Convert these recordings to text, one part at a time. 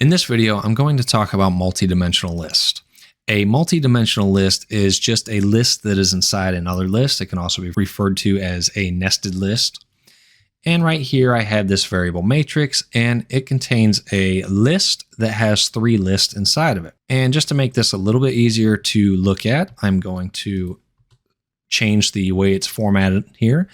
In this video, I'm going to talk about multidimensional list. A multidimensional list is just a list that is inside another list. It can also be referred to as a nested list. And right here, I have this variable matrix, and it contains a list that has 3 lists inside of it. And just to make this a little bit easier to look at, I'm going to change the way it's formatted here.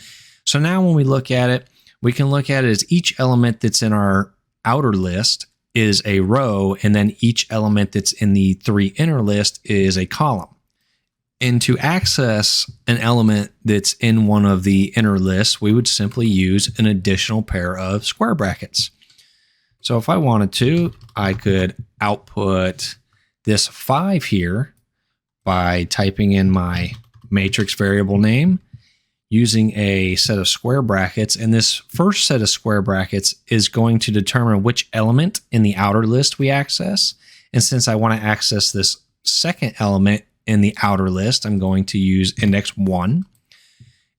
So now when we look at it, we can look at it as each element that's in our outer list is a row, and then each element that's in the 3 inner list is a column. And to access an element that's in one of the inner lists, we would simply use an additional pair of square brackets. So if I wanted to, I could output this 5 here by typing in my matrix variable name using a set of square brackets. And this first set of square brackets is going to determine which element in the outer list we access. And since I want to access this second element in the outer list, I'm going to use index 1.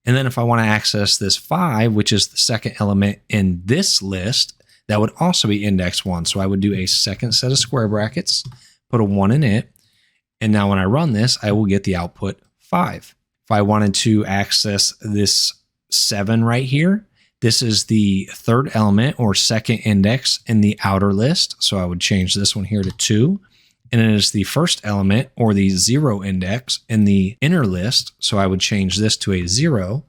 And then if I want to access this 5, which is the second element in this list, that would also be index 1. So I would do a second set of square brackets, put a 1 in it. And now when I run this, I will get the output 5. If I wanted to access this 7 right here, this is the third element or second index in the outer list. So I would change this one here to 2. And it is the first element or the 0 index in the inner list. So I would change this to a 0.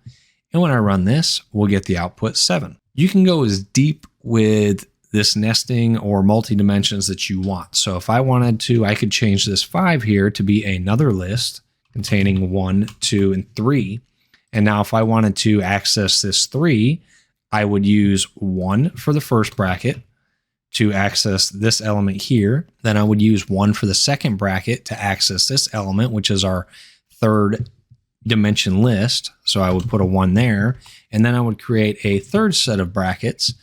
And when I run this, we'll get the output 7. You can go as deep with this nesting or multi-dimensions that you want. So if I wanted to, I could change this 5 here to be another list containing 1, 2, and 3. And now if I wanted to access this 3, I would use 1 for the first bracket to access this element here. Then I would use 1 for the second bracket to access this element, which is our third dimension list. So I would put a 1 there, and then I would create a third set of brackets.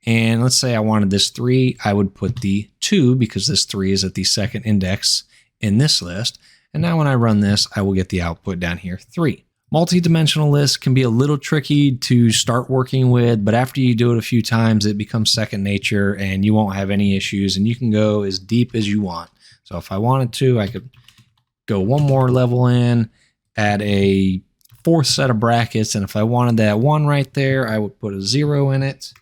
And let's say I wanted this 3, I would put the 2 because this 3 is at the second index in this list. And now when I run this, I will get the output down here, 3. Multi-dimensional lists can be a little tricky to start working with, but after you do it a few times, it becomes second nature and you won't have any issues, and you can go as deep as you want. So if I wanted to, I could go one more level in, add a 4th set of brackets, and if I wanted that 1 right there, I would put a 0 in it.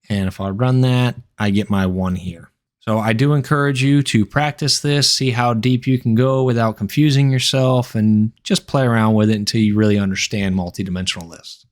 And if I run that, I get my 1 here. So I do encourage you to practice this, see how deep you can go without confusing yourself, and just play around with it until you really understand multidimensional lists.